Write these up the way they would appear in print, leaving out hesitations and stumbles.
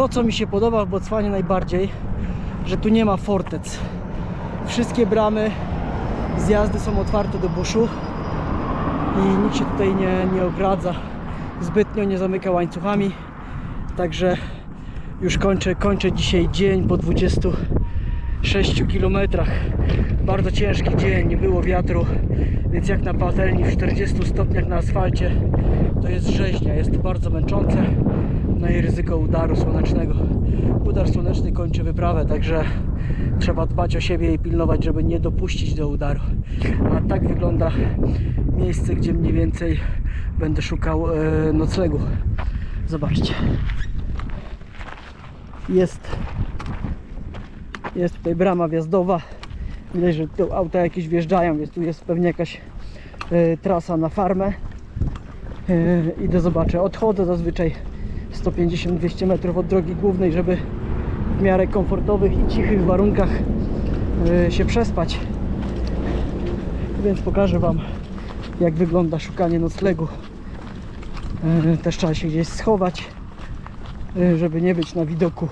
To, co mi się podoba w Botswanie najbardziej, że tu nie ma fortec. Wszystkie bramy, zjazdy są otwarte do buszu i nikt się tutaj nie ogradza zbytnio, nie zamyka łańcuchami. Także już kończę dzisiaj dzień po 26 km. Bardzo ciężki dzień, nie było wiatru, więc jak na patelni w 40 stopniach na asfalcie to jest rzeźnia, jest bardzo męczące. No i ryzyko udaru słonecznego. Udar słoneczny kończy wyprawę, także trzeba dbać o siebie i pilnować, żeby nie dopuścić do udaru. A tak wygląda miejsce, gdzie mniej więcej będę szukał noclegu. Zobaczcie. Jest tutaj brama wjazdowa. Widać, że tu auta jakieś wjeżdżają, więc tu jest pewnie jakaś trasa na farmę. Idę, zobaczę. Odchodzę zazwyczaj 150-200 metrów od drogi głównej, żeby w miarę komfortowych i cichych warunkach się przespać. Więc pokażę Wam, jak wygląda szukanie noclegu. Też trzeba się gdzieś schować, żeby nie być na widoku.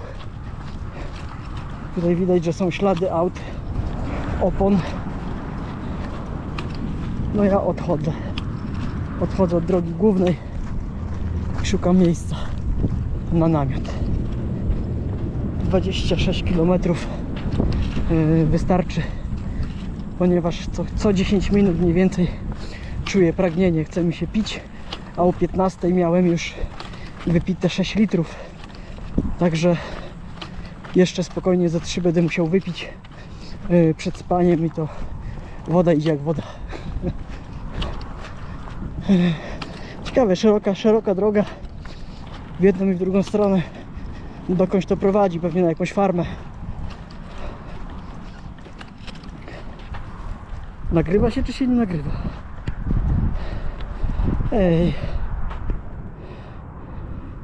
Tutaj widać, że są ślady aut, opon. No ja odchodzę od drogi głównej i szukam miejsca na namiot. 26 km wystarczy, ponieważ co 10 minut mniej więcej czuję pragnienie, chce mi się pić, a o 15 miałem już wypite 6 litrów, także jeszcze spokojnie za 3 będę musiał wypić przed spaniem i to woda idzie jak woda. Ciekawe, szeroka droga w jedną i w drugą stronę. Dokądś to prowadzi, pewnie na jakąś farmę. Nagrywa się czy się nie nagrywa? Ej.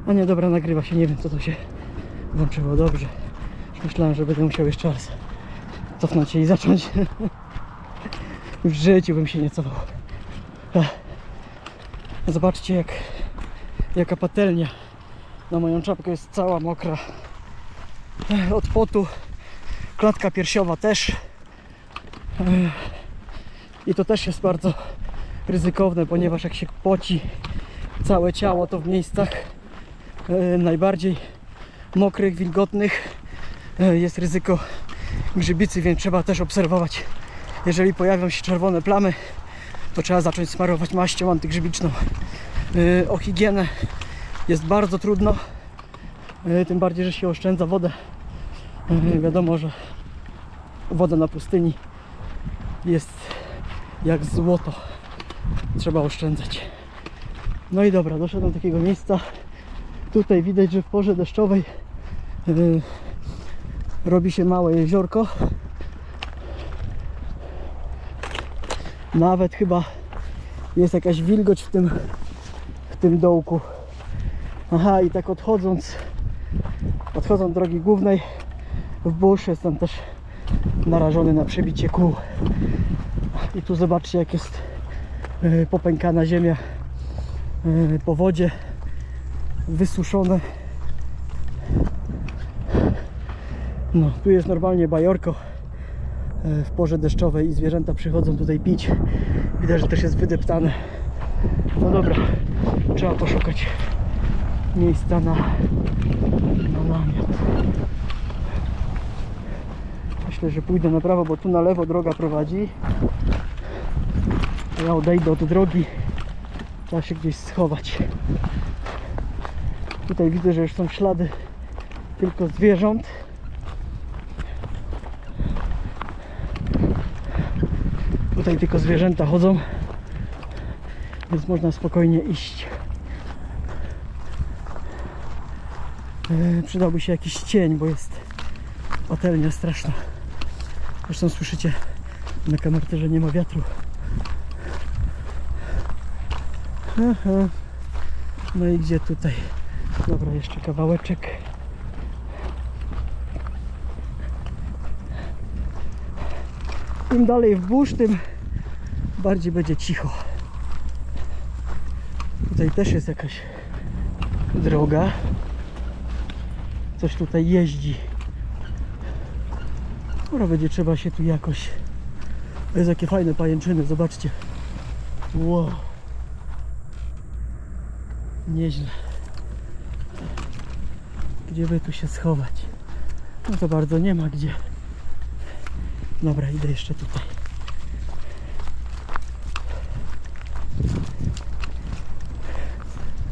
A nie, dobra, nagrywa się, nie wiem co to się włączyło, dobrze. Już myślałem, że będę musiał jeszcze raz cofnąć się i zacząć. W życiu bym się nie cofał. Zobaczcie, jaka patelnia na moją czapkę jest cała mokra od potu. Klatka piersiowa też. I to też jest bardzo ryzykowne, ponieważ jak się poci całe ciało, to w miejscach najbardziej mokrych, wilgotnych jest ryzyko grzybicy, więc trzeba też obserwować. Jeżeli pojawią się czerwone plamy, to trzeba zacząć smarować maścią antygrzybiczną. O higienę jest bardzo trudno, tym bardziej, że się oszczędza wodę. Wiadomo, że woda na pustyni jest jak złoto, trzeba oszczędzać. No i dobra, doszedłem do takiego miejsca. Tutaj widać, że w porze deszczowej robi się małe jeziorko. Nawet chyba jest jakaś wilgoć w tym dołku. Aha, i tak odchodząc od drogi głównej w busz, jestem też narażony na przebicie kół. I tu zobaczcie, jak jest popękana ziemia po wodzie, wysuszone. No, tu jest normalnie bajorko w porze deszczowej i zwierzęta przychodzą tutaj pić. Widać, że też jest wydeptane. No dobra, trzeba poszukać miejsca na namiot. Myślę, że pójdę na prawo, bo tu na lewo droga prowadzi. A ja odejdę od drogi. Trzeba się gdzieś schować. Tutaj widzę, że już są ślady tylko zwierząt. Tutaj tylko zwierzęta chodzą, więc można spokojnie iść. Przydałby się jakiś cień, bo jest patelnia straszna. Zresztą słyszycie na kamerce, że nie ma wiatru. Aha. No i gdzie tutaj? Dobra, jeszcze kawałeczek. Im dalej w busz, tym bardziej będzie cicho. Tutaj też jest jakaś droga. coś tutaj jeździ. Może będzie trzeba się tu jakoś... Jest jakie fajne pajęczyny, zobaczcie. Wow. Nieźle. Gdzie by tu się schować? No to bardzo nie ma gdzie. Dobra, idę jeszcze tutaj.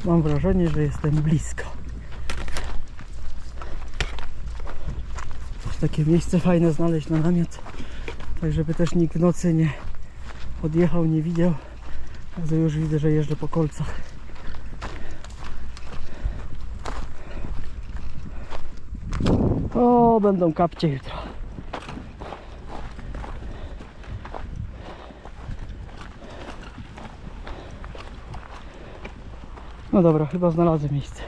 Mam wrażenie, że jestem blisko. Też takie miejsce fajne znaleźć na namiot, tak żeby też nikt w nocy nie odjechał, nie widział. Także już widzę, że jeżdżę po kolcach. O, będą kapcie jutro. No dobra, chyba znalazłem miejsce.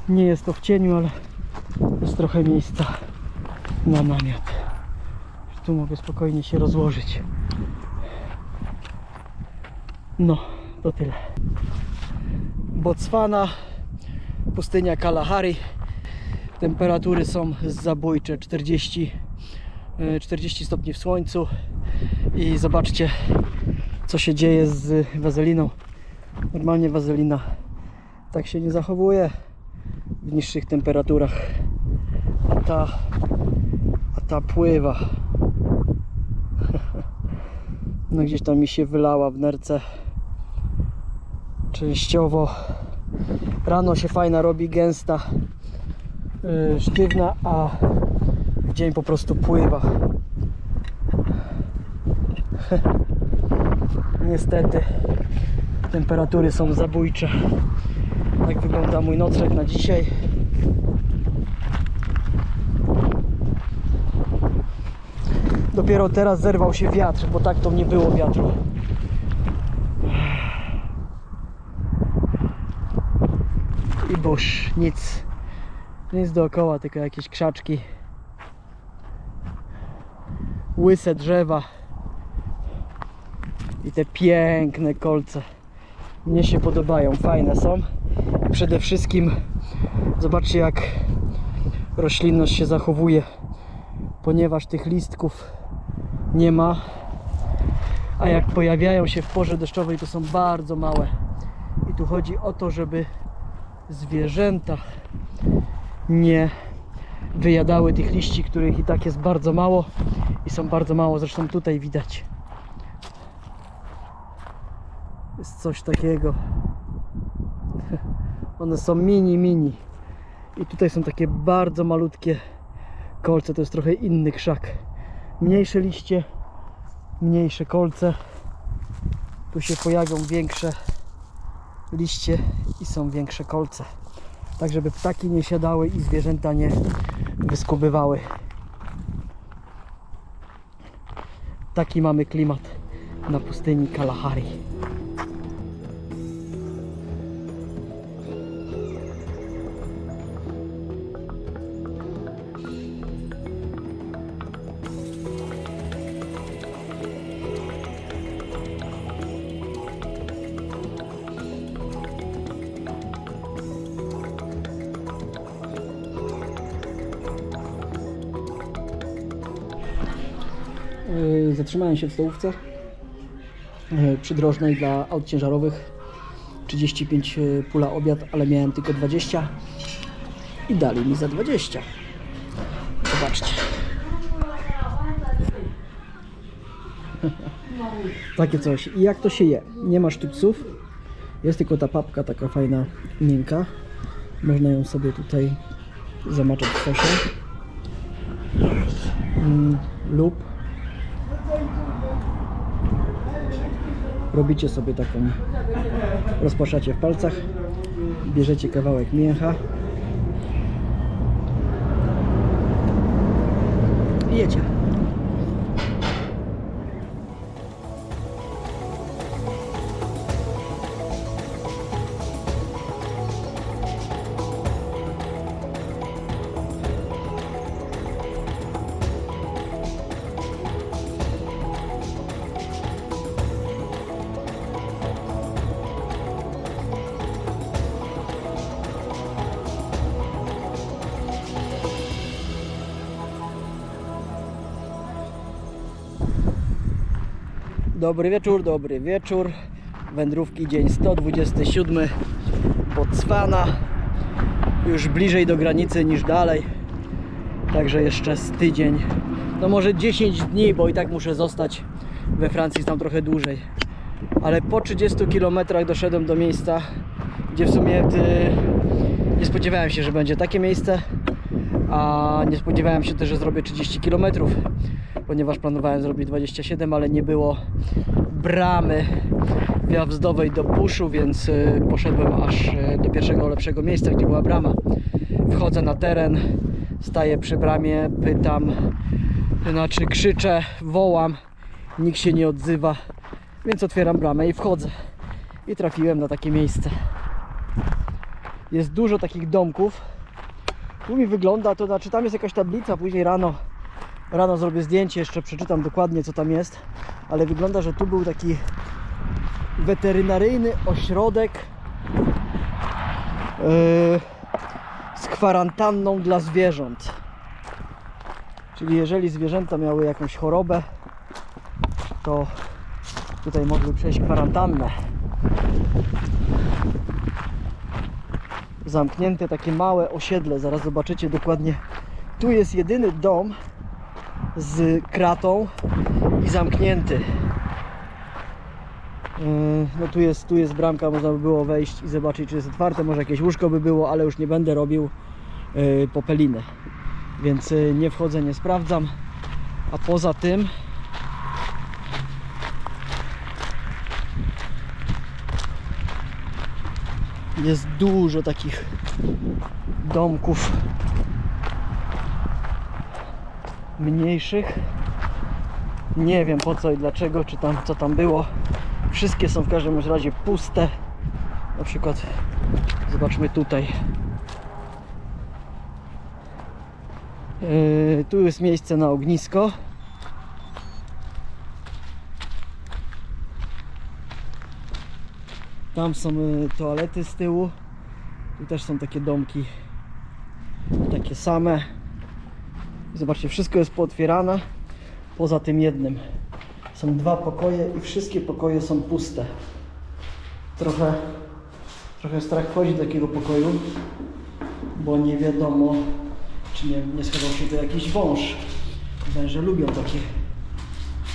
Nie jest to w cieniu, ale jest trochę miejsca na namiot. Tu mogę spokojnie się rozłożyć. No, to tyle. Botswana, pustynia Kalahari. Temperatury są zabójcze, 40 stopni w słońcu. I zobaczcie, co się dzieje z wazeliną. Normalnie wazelina tak się nie zachowuje w niższych temperaturach, a ta pływa. No gdzieś tam mi się wylała w nerce częściowo. Rano się fajna robi, gęsta, sztywna, a w dzień po prostu pływa. Niestety temperatury są zabójcze. Tak wygląda mój nocleg na dzisiaj. Dopiero teraz zerwał się wiatr, bo tak to nie było wiatru. I burz, nic dookoła, tylko jakieś krzaczki, łyse drzewa i te piękne kolce. Mnie się podobają, fajne są. I przede wszystkim zobaczcie, jak roślinność się zachowuje, ponieważ tych listków nie ma, a jak pojawiają się w porze deszczowej, to są bardzo małe. I tu chodzi o to, żeby zwierzęta nie wyjadały tych liści, których i tak jest bardzo mało i są bardzo mało. Zresztą tutaj widać, jest coś takiego. One są mini i tutaj są takie bardzo malutkie kolce. To jest trochę inny krzak. Mniejsze liście, mniejsze kolce. Tu się pojawią większe liście i są większe kolce, tak żeby ptaki nie siadały i zwierzęta nie wyskubywały. Taki mamy klimat na pustyni Kalahari. Zatrzymałem się w stołówce przydrożnej dla aut ciężarowych. 35 pula obiad, ale miałem tylko 20 i dali mi za 20. Zobaczcie. Takie coś. I jak to się je? Nie ma sztućców. Jest tylko ta papka taka fajna, miękka. Można ją sobie tutaj zamaczać w sosie. Lub robicie sobie taką, rozpłaszacie w palcach, bierzecie kawałek mięcha i jecie. Dobry wieczór. Wędrówki dzień 127. Botswana. Już bliżej do granicy niż dalej. Także jeszcze z tydzień. No może 10 dni, bo i tak muszę zostać we Francji tam trochę dłużej. Ale po 30 km doszedłem do miejsca, gdzie w sumie nie spodziewałem się, że będzie takie miejsce. A nie spodziewałem się też, że zrobię 30 km, ponieważ planowałem zrobić 27, ale nie było bramy wjazdowej do buszu, więc poszedłem aż do pierwszego lepszego miejsca, gdzie była brama. Wchodzę na teren, staję przy bramie, pytam, znaczy krzyczę, wołam, nikt się nie odzywa, więc otwieram bramę i wchodzę. I trafiłem na takie miejsce. Jest dużo takich domków. Tu mi wygląda, to znaczy tam jest jakaś tablica, później rano zrobię zdjęcie, jeszcze przeczytam dokładnie co tam jest, ale wygląda, że tu był taki weterynaryjny ośrodek z kwarantanną dla zwierząt. Czyli jeżeli zwierzęta miały jakąś chorobę, to tutaj mogły przejść kwarantannę. Zamknięte takie małe osiedle, zaraz zobaczycie dokładnie. Tu jest jedyny dom z kratą i zamknięty. No tu jest bramka, można by było wejść i zobaczyć, czy jest otwarte, może jakieś łóżko by było, ale już nie będę robił popeliny, więc nie wchodzę, nie sprawdzam. A poza tym jest dużo takich domków mniejszych. Nie wiem po co i dlaczego, czy tam co tam było. Wszystkie są w każdym razie puste. Na przykład zobaczmy tutaj. Tu jest miejsce na ognisko. Tam są toalety z tyłu. Tu też są takie domki, takie same. Zobaczcie, wszystko jest pootwierane. Poza tym jednym. Są dwa pokoje i wszystkie pokoje są puste. Trochę strach wchodzi do takiego pokoju, bo nie wiadomo, czy nie schował się tu jakiś wąż. Węże lubią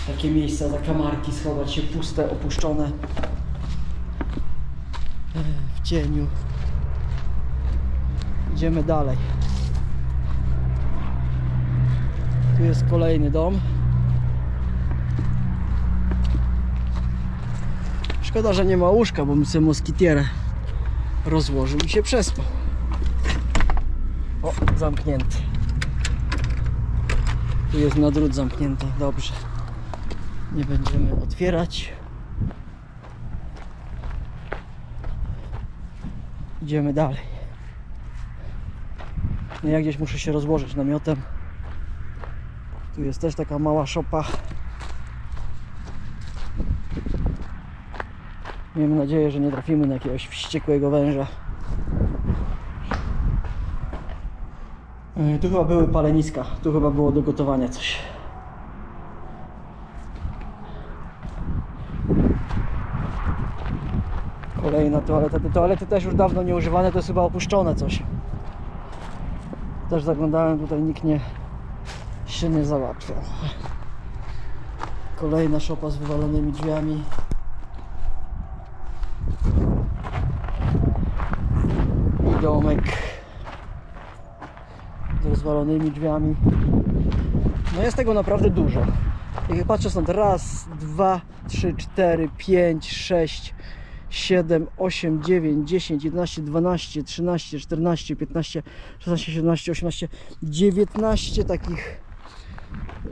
takie miejsca, zakamarki, schować się puste, opuszczone w cieniu. Idziemy dalej. Tu jest kolejny dom. Szkoda, że nie ma łóżka, bo bym sobie moskitierę rozłożył i się przespał. O, zamknięty. Tu jest na drut zamknięty. Dobrze. Nie będziemy otwierać. Idziemy dalej. No ja gdzieś muszę się rozłożyć namiotem. Tu jest też taka mała szopa. Miejmy nadzieję, że nie trafimy na jakiegoś wściekłego węża. Tu chyba były paleniska. Tu chyba było do gotowania coś. Kolejna toaleta. Te toalety też już dawno nie używane. To jest chyba opuszczone coś. Też zaglądałem, tutaj nikt się nie załatwiał. Kolejna szopa z wywalonymi drzwiami. I domek z rozwalonymi drzwiami. No jest tego naprawdę dużo. Jak patrzę, stąd raz, 2, 3, 4, 5, 6, 7, 8, 9, 10, 11, 12, 13, 14, 15, 16, 17, 18, 19 takich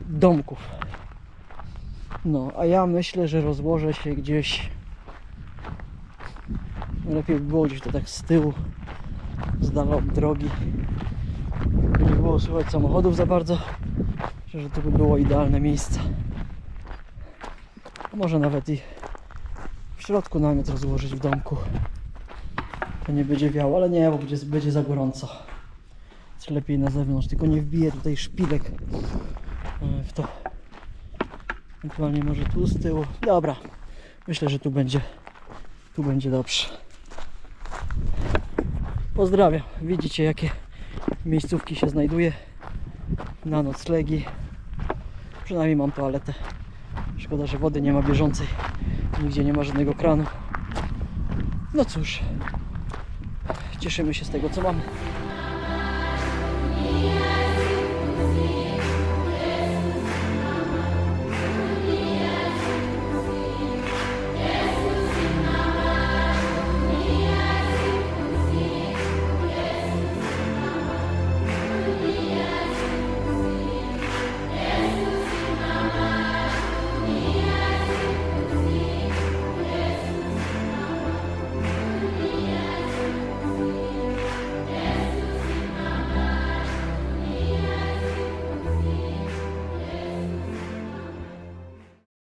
domków. No, a ja myślę, że rozłożę się gdzieś. Lepiej by było gdzieś to tak z tyłu, z dala od drogi. By nie było słychać samochodów za bardzo. Myślę, że to by było idealne miejsce. Może nawet i w środku namiot rozłożyć w domku. To nie będzie wiało, ale nie, bo będzie za gorąco. Jest lepiej na zewnątrz, tylko nie wbiję tutaj szpilek w to. Ewentualnie może tu z tyłu. Dobra, myślę, że tu będzie dobrze. Pozdrawiam. Widzicie, jakie miejscówki się znajduje na noclegi. Przynajmniej mam toaletę. Szkoda, że wody nie ma bieżącej. Nigdzie nie ma żadnego kranu. No cóż, cieszymy się z tego, co mamy.